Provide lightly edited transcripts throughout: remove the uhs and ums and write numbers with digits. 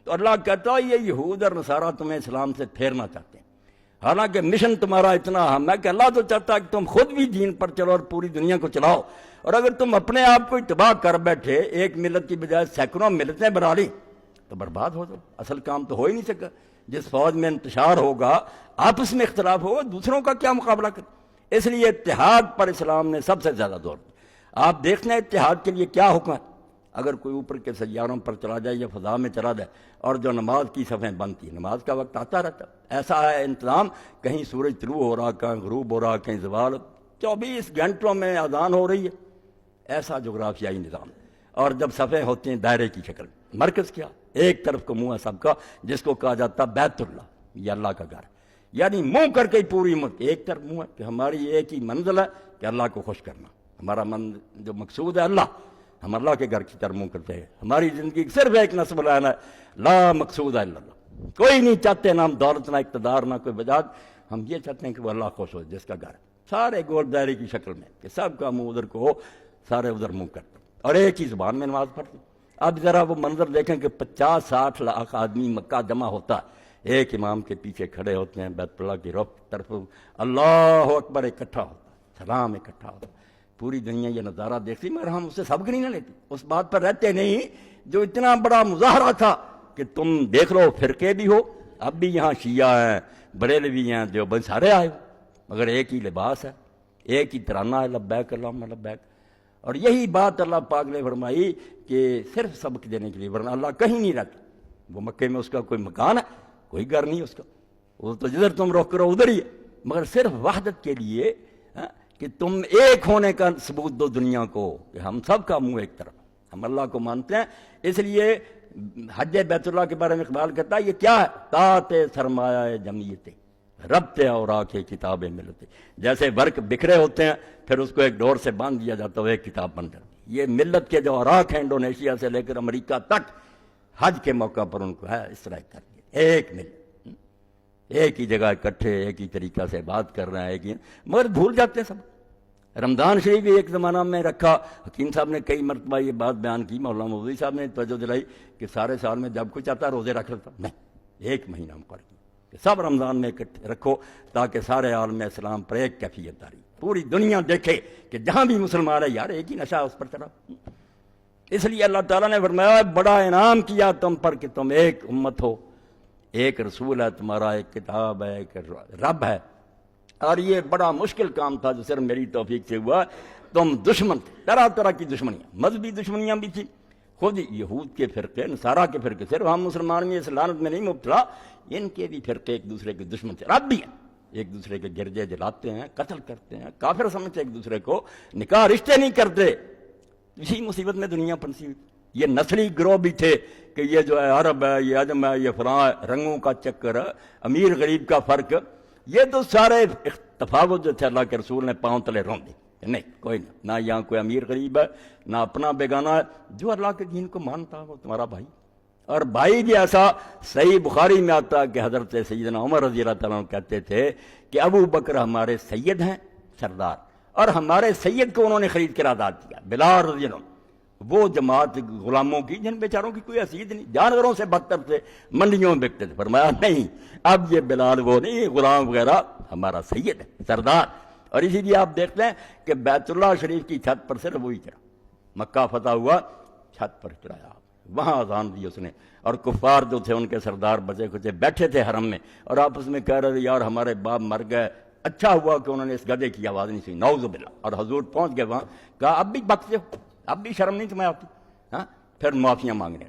تو اللہ کہتا ہے یہ یہود اور نصارہ تمہیں اسلام سے پھیرنا چاہتے ہیں، حالانکہ مشن تمہارا اتنا اہم ہے کہ اللہ تو چاہتا ہے کہ تم خود بھی دین پر چلو اور پوری دنیا کو چلاؤ، اور اگر تم اپنے آپ کو تباہ کر بیٹھے، ایک ملت کی بجائے سینکڑوں ملتیں بنا لی تو برباد ہو جاؤ، اصل کام تو ہو ہی نہیں سکا۔ جس فوج میں انتشار ہوگا، آپس میں اختلاف ہوگا، دوسروں کا کیا مقابلہ کر؟ اس لیے اتحاد پر اسلام نے سب سے زیادہ زور دیا۔ آپ دیکھتے ہیں اتحاد کے لیے کیا حکم ہے، اگر کوئی اوپر کے سیاروں پر چلا جائے یا فضا میں چلا جائے اور جو نماز کی صفیں بنتی، نماز کا وقت آتا رہتا، ایسا ہے انتظام، کہیں سورج طلوع ہو رہا، کہیں غروب ہو رہا، کہیں زوال، 24 گھنٹوں میں اذان ہو رہی ہے، ایسا جغرافیائی نظام۔ اور جب صفیں ہوتی ہیں دائرے کی شکل، مرکز کیا؟ ایک طرف کو منہ ہے سب کا، جس کو کہا جاتا بیت اللہ، یہ اللہ کا گھر، یعنی منہ کر کے پوری امت ایک طرف منہ ہے کہ ہماری ایک ہی منزل ہے کہ اللہ کو خوش کرنا، ہمارا جو مقصود ہے اللہ، ہم اللہ کے گھر کی طرف منہ کرتے ہیں، ہماری زندگی صرف ایک نصب لائن ہے، لا مقصود ہے اللہ، کوئی نہیں چاہتے، نہ ہم دولت، نہ اقتدار، نہ کوئی وجاد، ہم یہ چاہتے ہیں کہ وہ اللہ خوش ہو جس کا گھر ہے، سارے گول دائرے کی شکل میں کہ سب کا منہ ادھر کو ہو، سارے ادھر منہ کرتے اور ایک ہی زبان میں نماز پڑھتے۔ اب ذرا وہ منظر دیکھیں کہ 50-60 لاکھ آدمی مکہ جمع ہوتا ہے، ایک امام کے پیچھے کھڑے ہوتے ہیں، بیت اللہ کی رخ طرف اللہ اکبر اکٹھا ہوتا ہے، سلام اکٹھا ہوتا ہے، پوری دنیا یہ نظارہ دیکھتی، مگر ہم اس سے سبق نہیں نہ لیتے، اس بات پر رہتے نہیں جو اتنا بڑا مظاہرہ تھا کہ تم دیکھ لو فرقے بھی ہو، اب بھی یہاں شیعہ ہیں، بریلوی ہیں، دیوبند، سارے آئے ہو، مگر ایک ہی لباس ہے، ایک ہی ترانہ ہے، لبیک اللہم لبیک۔ اور یہی بات اللہ پاک نے فرمائی کہ صرف سبق دینے کے لیے، ورنہ اللہ کہیں نہیں رہتا، وہ مکے میں اس کا کوئی مکان ہے، کوئی گھر نہیں اس کا، وہ تو جدھر تم رخ کرو ادھر ہی ہے، مگر صرف وحدت کے لیے کہ تم ایک ہونے کا ثبوت دو دنیا کو کہ ہم سب کا منہ ایک طرف، ہم اللہ کو مانتے ہیں۔ اس لیے حج بیت اللہ کے بارے میں اقبال کہتا ہے یہ کیا ہے؟ طاعت سرمایہ جمعیت ربط اوراق کتاب ملت، جیسے ورق بکھرے ہوتے ہیں پھر اس کو ایک ڈور سے باندھ دیا جاتا ہے، وہ ایک کتاب بن جاتی ہے۔ یہ ملت کے جو اوراق ہیں انڈونیشیا سے لے کر امریکہ تک، حج کے موقع پر ان کو ہے اس طرح کر دیا، ایک ملت، ایک ہی جگہ اکٹھے، ایک ہی طریقہ سے بات کر رہے ہیں، ایک ہی، مگر بھول جاتے ہیں سب۔ رمضان شریف بھی ایک زمانہ میں رکھا، حکیم صاحب نے کئی مرتبہ یہ بات بیان کی، مولانا مودودی صاحب نے توجہ دلائی کہ سارے سال میں جب کچھ آتا روزے رکھ لیتا، نہیں، ایک مہینہ مقرر کیا کہ سب رمضان میں اکٹھے رکھو تاکہ سارے عالم اسلام پر ایک کیفیت داری، پوری دنیا دیکھے کہ جہاں بھی مسلمان ہے یار ایک ہی نشہ اس پر چلا۔ اس لیے اللہ تعالیٰ نے فرمایا بڑا انعام کیا تم پر کہ تم ایک امت ہو، ایک رسول ہے تمہارا، ایک کتاب ہے، ایک رب ہے، اور یہ بڑا مشکل کام تھا جو صرف میری توفیق سے ہوا۔ تم دشمن تھے، طرح طرح کی دشمنیاں، مذہبی دشمنیاں بھی تھی، خود یہود کے فرقے، نصارہ کے فرقے، صرف ہم مسلمان بھی اس لعنت میں نہیں مبتلا، ان کے بھی فرقے ایک دوسرے کے دشمن تھے، رب بھی ہیں، ایک دوسرے کے گرجے جلاتے ہیں، قتل کرتے ہیں، کافر سمجھتے ایک دوسرے کو، نکاح رشتے نہیں کرتے، اسی مصیبت میں دنیا پھنسی ہوئی۔ یہ نسلی گروہ بھی تھے کہ یہ جو ہے عرب ہے، یہ عجم ہے، یہ فلاں ہے، رنگوں کا چکر ہے، امیر غریب کا فرق، یہ تو سارے تفاوت جو تھے اللہ کے رسول نے پاؤں تلے رون دی، نہیں کوئی نہیں، نہ یہاں کوئی امیر غریب ہے، نہ اپنا بیگانہ ہے، جو اللہ کے دین کو مانتا وہ تمہارا بھائی۔ اور بھائی بھی ایسا، صحیح بخاری میں آتا کہ حضرت سیدنا عمر رضی اللہ تعالیٰ عنہ کہتے تھے کہ ابو بکر ہمارے سید ہیں، سردار، اور ہمارے سید کو انہوں نے خرید کر آزاد کیا، بلال رضی اللہ عنہ، وہ جماعت غلاموں کی جن بیچاروں کی کوئی حیثیت نہیں، جانوروں سے بدتر تھے، منڈیوں میں بکتے تھے، فرمایا نہیں، اب یہ بلال وہ نہیں، غلام وغیرہ، ہمارا سید ہے، سردار۔ اور اسی لیے آپ دیکھتے ہیں کہ بیت اللہ شریف کی چھت پر صرف وہی چڑھا، مکہ فتح ہوا، چھت پر چڑھایا، وہاں اذان دی اس نے، اور کفار جو تھے ان کے سردار بچے کچے بیٹھے تھے حرم میں اور آپس میں کہہ رہے تھے یار ہمارے باپ مر گئے، اچھا ہوا کہ انہوں نے اس گدھے کی آواز نہیں سنی، نعوذ باللہ۔ اور حضور پہنچ گئے وہاں، کہا اب بھی بکتے ہو، اب بھی شرم نہیں تمہیں آتی؟ ہاں، پھر معافیاں مانگنے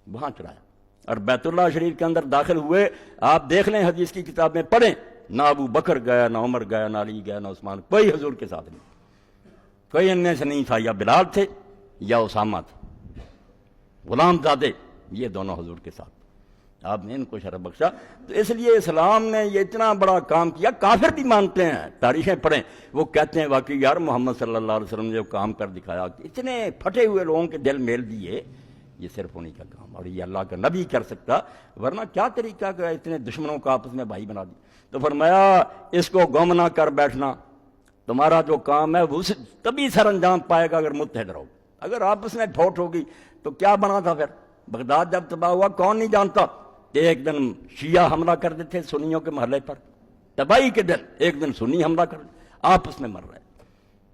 وہاں چڑھایا، اور بیت اللہ شریف کے اندر داخل ہوئے۔ آپ دیکھ لیں حدیث کی کتاب میں پڑھیں، نہ ابو بکر گیا، نہ عمر گیا، نہ علی گیا، نہ عثمان، کوئی حضور کے ساتھ نہیں، کوئی ان میں سے نہیں تھا، یا بلال تھے یا اسامہ تھے، غلام زادے، یہ دونوں حضور کے ساتھ، آپ نے ان کو شرف بخشا۔ تو اس لیے اسلام نے یہ اتنا بڑا کام کیا، کافر بھی مانتے ہیں، تاریخیں پڑھیں، وہ کہتے ہیں واقعی یار محمد صلی اللہ علیہ وسلم نے جو کام کر دکھایا، اتنے پھٹے ہوئے لوگوں کے دل میل دیے، یہ صرف انہی کا کام، اور یہ اللہ کا نبی کر سکتا، ورنہ کیا طریقہ کا اتنے دشمنوں کا آپس میں بھائی بنا دی۔ تو فرمایا اس کو گم نہ کر بیٹھنا، تمہارا جو کام ہے وہ تبھی سر انجام پائے گا اگر متحد رہو، اگر آپس میں پھوٹ ہوگی تو کیا بنا تھا پھر؟ بغداد جب تباہ ہوا کون نہیں جانتا کہ ایک دن شیعہ حملہ کر دیتے سنیوں کے محلے پر، تباہی کے دن ایک دن سنی حملہ کر آپس میں مر رہے،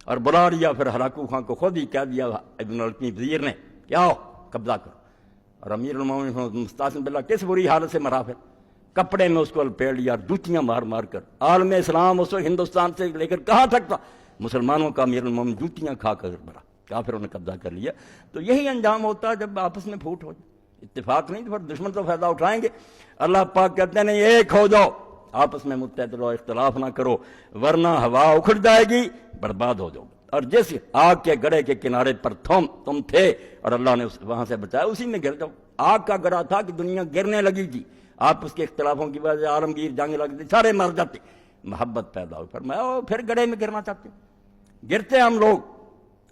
اور بلا لیا پھر ہلاکو خان کو، خود ہی کہہ دیا ابن القمی وزیر نے کہ آؤ قبضہ کرو، اور امیر المومنین مستعصم باللہ کس بری حالت سے مرا، پھر کپڑے میں اس کو لپیٹ لیا، جوتیاں مار مار کر۔ عالم اسلام اس وقت ہندوستان سے لے کر کہاں تک تھا، مسلمانوں کا امیر المومنین جوتیاں کھا کر مرا، کافروں نے قبضہ کر لیا۔ تو یہی انجام ہوتا ہے جب آپس میں پھوٹ ہو جائے، اتفاق نہیں تو پھر دشمن تو فائدہ اٹھائیں گے۔ اللہ پاک کہتے ہیں نہیں، ایک ہو جاؤ، آپس میں متحد رہو، اختلاف نہ کرو، ورنہ ہوا اکھڑ جائے گی، برباد ہو جاؤ۔ اور جس آگ کے گڑھے کے کنارے پر تم تھے اور اللہ نے وہاں سے بچایا، اسی میں گر جاؤ۔ آگ کا گڑھا تھا کہ دنیا گرنے لگی تھی، آپس کے اختلافوں کی وجہ سے عالمگیر جنگ لگتی، سارے مر جاتے، محبت پیدا ہو، فرمایا پھر گڑھے میں گرنا چاہتے، گرتے ہم لوگ۔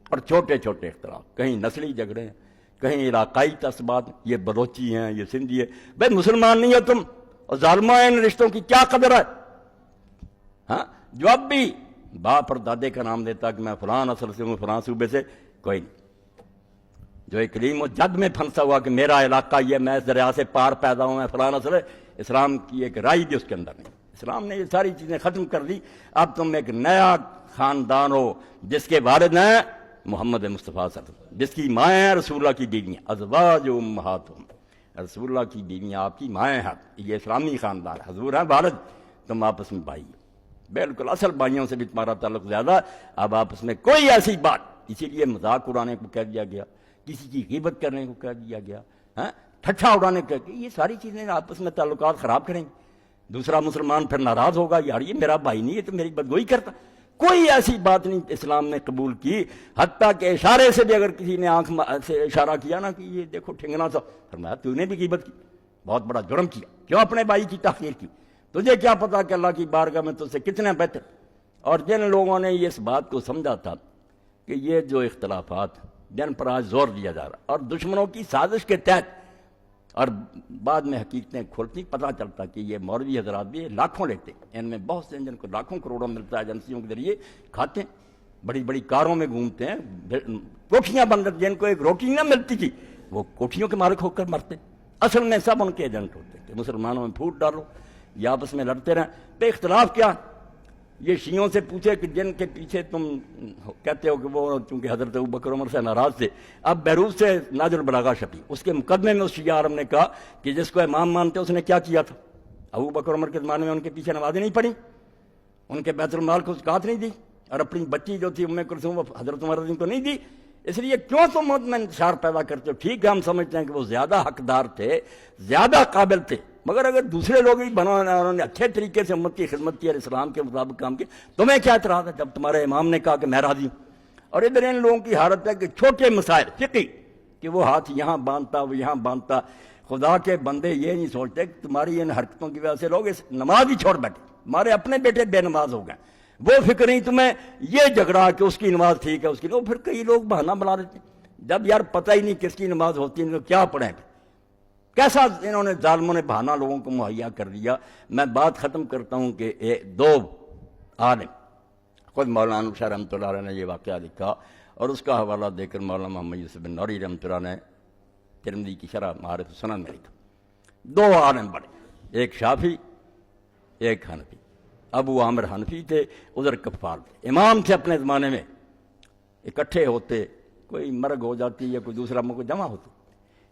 اور چھوٹے چھوٹے اختلاف، کہیں نسلی جھگڑے ہیں، کہیں علاقائی تعصبات، یہ بلوچی ہیں، یہ سندھی ہے، بھائی مسلمان نہیں ہو تم، اور ظالمہ ان رشتوں کی کیا قدر ہے؟ ہاں، جو اب بھی باپ اور دادے کا نام دیتا کہ میں فلاں نسل سے ہوں، فلاں صوبے سے، کوئی نہیں۔ جو ایک علیم و جد میں پھنسا ہوا کہ میرا علاقہ یہ، میں اس دریا سے پار پیدا ہوں، میں فلاں نسل ہے، اسلام کی ایک رائے بھی اس کے اندر نہیں۔ اسلام نے یہ ساری چیزیں ختم کر دی۔ اب تم ایک نیا خاندان ہو جس کے والد ہیں محمد مصطفیٰ صلی اللہ علیہ وسلم، جس کی مائیں ہیں رسول اللہ کی بیویاں، ازواج امہاتہم، رسول اللہ کی بیویاں آپ کی مائیں ہیں، یہ اسلامی خاندان، حضور ہیں والد، تم آپس میں بھائی، بالکل اصل بھائیوں سے بھی تمہارا تعلق زیادہ۔ اب آپس میں کوئی ایسی بات، اسی لیے مذاق اڑانے کو کہہ دیا گیا، کسی کی غیبت کرنے کو کہہ دیا گیا، ٹھٹھا اڑانے کو، یہ ساری چیزیں آپس میں تعلقات خراب کریں گی۔ دوسرا مسلمان پھر ناراض ہوگا، یار یہ میرا بھائی نہیں ہے تو میری بدگوئی کرتا۔ کوئی ایسی بات نہیں اسلام نے قبول کی، حتیٰ کہ اشارے سے بھی اگر کسی نے آنکھ سے اشارہ کیا نا کہ یہ دیکھو ٹھنگنا سا، فرمایا تو نے بھی غیبت کی، بہت بڑا جرم کیا، کیوں اپنے بھائی کی تحقیر کی؟ تجھے کیا پتا کہ اللہ کی بارگاہ میں تجھ سے کتنے بہتر۔ اور جن لوگوں نے اس بات کو سمجھا تھا کہ یہ جو اختلافات جن پر آج زور دیا جا رہا اور دشمنوں کی سازش کے تحت، اور بعد میں حقیقتیں کھولتی، پتہ چلتا کہ یہ مولوی حضرات بھی لاکھوں لیتے، ان میں بہت سے جن کو لاکھوں کروڑوں ملتا ہے ایجنسیوں کے ذریعے، کھاتے ہیں، بڑی بڑی کاروں میں گھومتے ہیں، کوٹھیاں بن جاتی، جن کو ایک روٹی نہ ملتی تھی وہ کوٹھیوں کے مالک ہو کر مرتے، اصل میں سب ان کے ایجنٹ ہوتے کہ مسلمانوں میں پھوٹ ڈالو، یہ آپس میں لڑتے رہیں۔ تو اختلاف کیا؟ یہ شیعوں سے پوچھے کہ جن کے پیچھے تم کہتے ہو کہ وہ چونکہ حضرت ابوبکر عمر سے ناراض تھے، اب بیروت سے ناج البلاغہ چھپی، اس کے مقدمے میں اس شیعہ عالم نے کہا کہ جس کو امام مانتے اس نے کیا کیا تھا؟ ابوبکر عمر کے زمانے میں ان کے پیچھے نمازیں نہیں پڑھی، ان کے بیت المال کو زکات نہیں دی، اور اپنی بچی جو تھی ام کلثوم وہ حضرت عمر رضی کو نہیں دی۔ اس لیے کیوں تم مت میں انتشار پیدا کرتے ہو؟ ٹھیک ہے، ہم سمجھتے ہیں کہ وہ زیادہ حقدار تھے، زیادہ قابل تھے، مگر اگر دوسرے لوگ بھی انہوں نے اچھے طریقے سے امت کی خدمت کی اور اسلام کے مطابق کام کیا، تمہیں کیا اعتراض ہے جب تمہارے امام نے کہا کہ میں راضی ہوں؟ اور ادھر ان لوگوں کی حالت ہے کہ چھوٹے مسائل فقہی، کہ وہ ہاتھ یہاں باندھتا وہ یہاں باندھتا، خدا کے بندے یہ نہیں سوچتے کہ تمہاری ان حرکتوں کی وجہ سے لوگ اس نماز ہی چھوڑ بیٹھے، ہمارے اپنے بیٹے بے نماز ہو گئے، وہ فکر نہیں تمہیں یہ جھگڑا کہ اس کی نماز ٹھیک ہے اس کی، وہ پھر کئی لوگ بہانہ بنا دیتے، جب یار پتہ ہی نہیں کس کی نماز ہوتی ہے کیا پڑھیں؟ کیسا انہوں نے ظالموں نے بہانہ لوگوں کو مہیا کر دیا۔ میں بات ختم کرتا ہوں کہ دو عالم، خود مولانا نور شاہ رحمۃ اللہ علیہ نے یہ واقعہ لکھا اور اس کا حوالہ دے کر مولانا محمد یوسف بن نوری رحمۃ اللہ نے ترمذی کی شرح معارف السنن میں لکھا۔ دو عالم بڑے، ایک شافعی ایک حنفی، ابو عامر حنفی تھے، ادھر کفار تھے، امام تھے اپنے زمانے میں، اکٹھے ہوتے، کوئی مرگ ہو جاتی یا کوئی دوسرا موقع جمع ہوتا،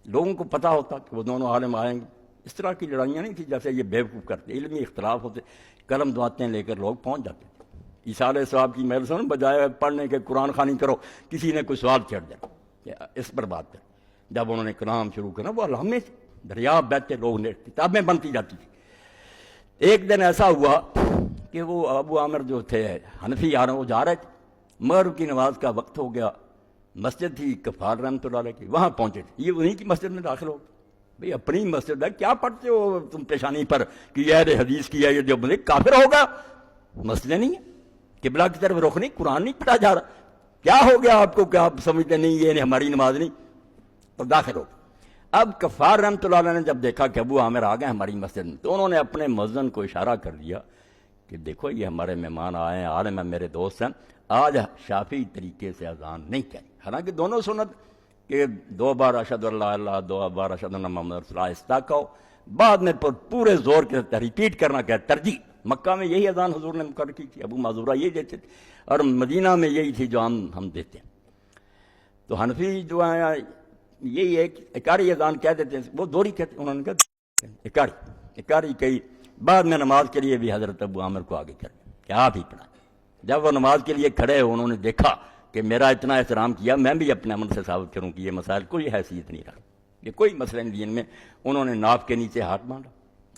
لوگوں کو پتہ ہوتا کہ وہ دونوں عالم آئیں گے۔ اس طرح کی لڑائیاں نہیں تھیں جیسے یہ بیوقوف کرتے، علمی اختلاف ہوتے، قلم دعاتیں لے کر لوگ پہنچ جاتے تھے۔ عیسیٰ علیہ السلام کی محل سن بجائے پڑھنے کے قرآن خوانی کرو، کسی نے کوئی سوال چھیڑ دیا کہ اس پر بات کر، جب انہوں نے کلام شروع کرنا وہ علامے سے دریا بیٹھتے لوگ نے کتابیں بنتی جاتی تھی۔ ایک دن ایسا ہوا کہ وہ ابو عامر جو تھے حنفی وہ جا رہے تھے، مغرب کی نماز کا وقت ہو گیا، مسجد تھی کفار رحمۃ اللہ علیہ کی، وہاں پہنچے تھے، یہ انہیں کی مسجد میں داخل ہو، بھئی اپنی مسجد ہے، کیا پڑھتے ہو تم پیشانی پر کہ یہ حدیث کیا یہ جو بندے کافر ہوگا، مسئلہ نہیں ہے، قبلہ کی طرف رخ نہیں، قرآن نہیں پڑھا جا رہا، کیا ہو گیا آپ کو کہ آپ سمجھتے نہیں یہ ہماری نماز نہیں، تو داخل ہو۔ اب کفار رحمۃ اللہ علیہ نے جب دیکھا کہ ابو عامر آ گئے ہماری مسجد میں، تو انہوں نے اپنے مؤذن کو اشارہ کر دیا کہ دیکھو یہ ہمارے مہمان آئے ہیں، عالم ہیں، میرے دوست ہیں، آج شافعی طریقے سے اذان نہیں کہی، حالانکہ دونوں سنت کہ 2 بار اشہد اللہ اللہ 2 بار اشہد اللہ محمد رسول اللہ آہستہ کہو، بعد میں پورے زور کے ساتھ ریپیٹ کرنا کیا ترجیح۔ مکہ میں یہی اذان حضور نے مقرر کی تھی، ابو معذورہ یہ دیتے تھے، اور مدینہ میں یہی تھی جو ہم دیتے ہیں۔ تو حنفی جو ہیں یہی ہے کہ اکاری اذان کہہ دیتے ہیں، وہ دوہری کہتے ہیں، انہوں نے کہا اکاری کہی۔ بعد میں نماز کے لیے بھی حضرت ابو عامر کو آگے کر کہ آپ ہی پڑھائیں۔ جب وہ نماز کے لیے کھڑے ہو، انہوں نے دیکھا کہ میرا اتنا احترام کیا، میں بھی اپنے عمل سے ثابت کروں کہ یہ مسائل کوئی حیثیت نہیں رکھتا، یہ کوئی مسئلہ نہیں دین میں۔ انہوں نے ناف کے نیچے ہاتھ باندھا،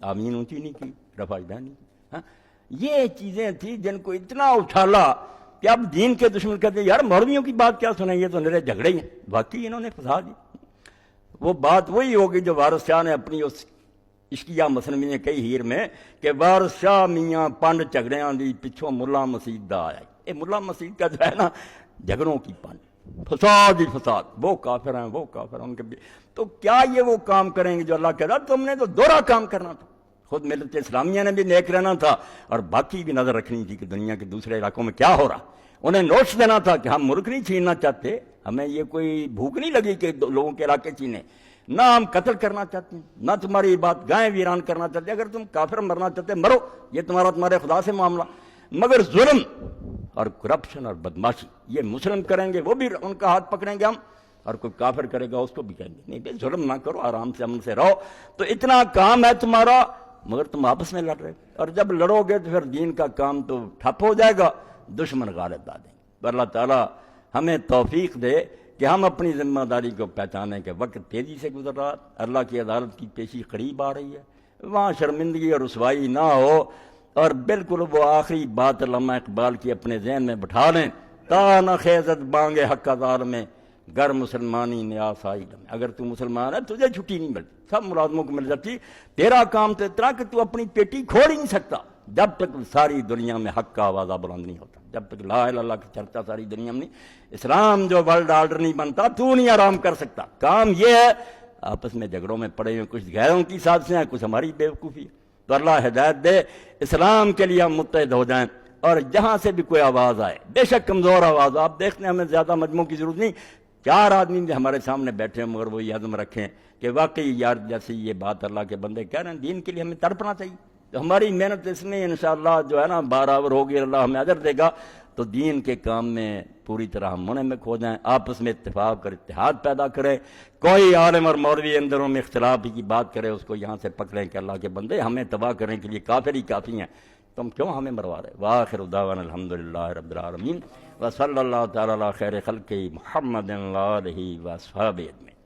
آمین اونچی نہیں کی، رفع یدین نہیں کی۔ ہاں، یہ چیزیں تھیں جن کو اتنا اچھالا کہ اب دین کے دشمن کہتے ہیں یار مولویوں کی بات کیا سنیں، یہ تو نرے جھگڑے ہی ہیں۔ باقی انہوں نے فساد دی، وہ بات وہی ہوگی جو وارث شاہ نے اپنی اس عشقیہ مسلمی نے کئی ہیر میں کہ وارث شاہ میاں پنڈ جھگڑیاں دی پچھوں ملا مسیح دا آیا۔ یہ ملا مسیح کا جو ہے نا جھگڑوں کی پنڈ، فساد ہی فساد، وہ کافر ہیں وہ کافر ہیں ان کے بھی۔ تو کیا یہ وہ کام کریں گے جو اللہ کہہ رہا تم نے تو دوہرا کام کرنا تھا؟ خود ملت اسلامیہ نے بھی نیک رہنا تھا اور باقی بھی نظر رکھنی تھی کہ دنیا کے دوسرے علاقوں میں کیا ہو رہا۔ انہیں نوٹس دینا تھا کہ ہم ملک نہیں چھیننا چاہتے، ہمیں یہ کوئی بھوک نہیں لگی کہ لوگوں کے علاقے چھینے، نہ ہم قتل کرنا چاہتے ہیں، نہ تمہاری بات گائیں ویران کرنا چاہتے۔ اگر تم کافر مرنا چاہتے مرو، یہ تمہارے خدا سے معاملہ، مگر ظلم اور کرپشن اور بدماشی یہ مسلم کریں گے، وہ بھی ان کا ہاتھ پکڑیں گے ہم، اور کوئی کافر کرے گا اس کو بھی کہیں گے نہیں بھائی ظلم نہ کرو، آرام سے امن سے رہو۔ تو اتنا کام ہے تمہارا، مگر تم آپس میں لڑ رہے، اور جب لڑو گے تو پھر دین کا کام تو ٹھپ ہو جائے گا، دشمن غالب آ دیں گے۔ اللہ تعالیٰ ہمیں توفیق دے کہ ہم اپنی ذمہ داری کو پہچانیں کہ وقت تیزی سے گزر رہا، اللہ کی عدالت کی پیشی قریب آ رہی ہے، وہاں شرمندگی اور رسوائی نہ ہو، اور بالکل وہ آخری بات علامہ اقبال کی اپنے ذہن میں بٹھا لیں، تا نہ خیزت بانگے حق ازار میں گر مسلمانی نیاس آئی لمیں۔ اگر تو مسلمان ہے تجھے چھٹی نہیں ملتی، سب ملازموں کو مل جاتی، تیرا کام تو اتنا کہ تو اپنی پیٹی کھول ہی نہیں سکتا جب تک ساری دنیا میں حق کا آوازہ بلند نہیں ہوتا، جب تک لا الہ الا اللہ کی چرچا ساری دنیا میں نہیں، اسلام جو ورلڈ آرڈر نہیں بنتا، تو نہیں آرام کر سکتا۔ کام یہ ہے آپس میں جھگڑوں میں پڑے ہوئے، کچھ غیروں کی سازشیں ہیں، کچھ ہماری بیوقوفی ہے۔ تو اللہ ہدایت دے، اسلام کے لیے ہم متحد ہو جائیں، اور جہاں سے بھی کوئی آواز آئے، بے شک کمزور آواز، آپ دیکھتے ہیں ہمیں زیادہ مجموع کی ضرورت نہیں، 4 آدمی بھی ہمارے سامنے بیٹھے ہیں، مگر وہ یہ عزم رکھیں کہ واقعی یار جیسی یہ بات اللہ کے بندے کہہ رہے ہیں، دین کے لیے ہمیں تڑپنا چاہیے۔ تو ہماری محنت اس میں انشاءاللہ جو ہے نا برابر ہوگی، اللہ ہمیں اجر دے گا، تو دین کے کام میں پوری طرح ہم منہمک ہو جائیں، آپس میں اتفاق اور اتحاد پیدا کریں۔ کوئی عالم اور مولوی اندروں میں اختلاف کی بات کرے، اس کو یہاں سے پکڑیں کہ اللہ کے بندے ہمیں تباہ کرنے کے لیے کافر ہی کافی ہیں، تم کیوں ہمیں مروا رہے؟ وآخر دعوانا الحمدللہ رب العالمین، وصلی اللہ تعالی علی خیر خلقہ محمد وآلہ وصحبہ اجمعین۔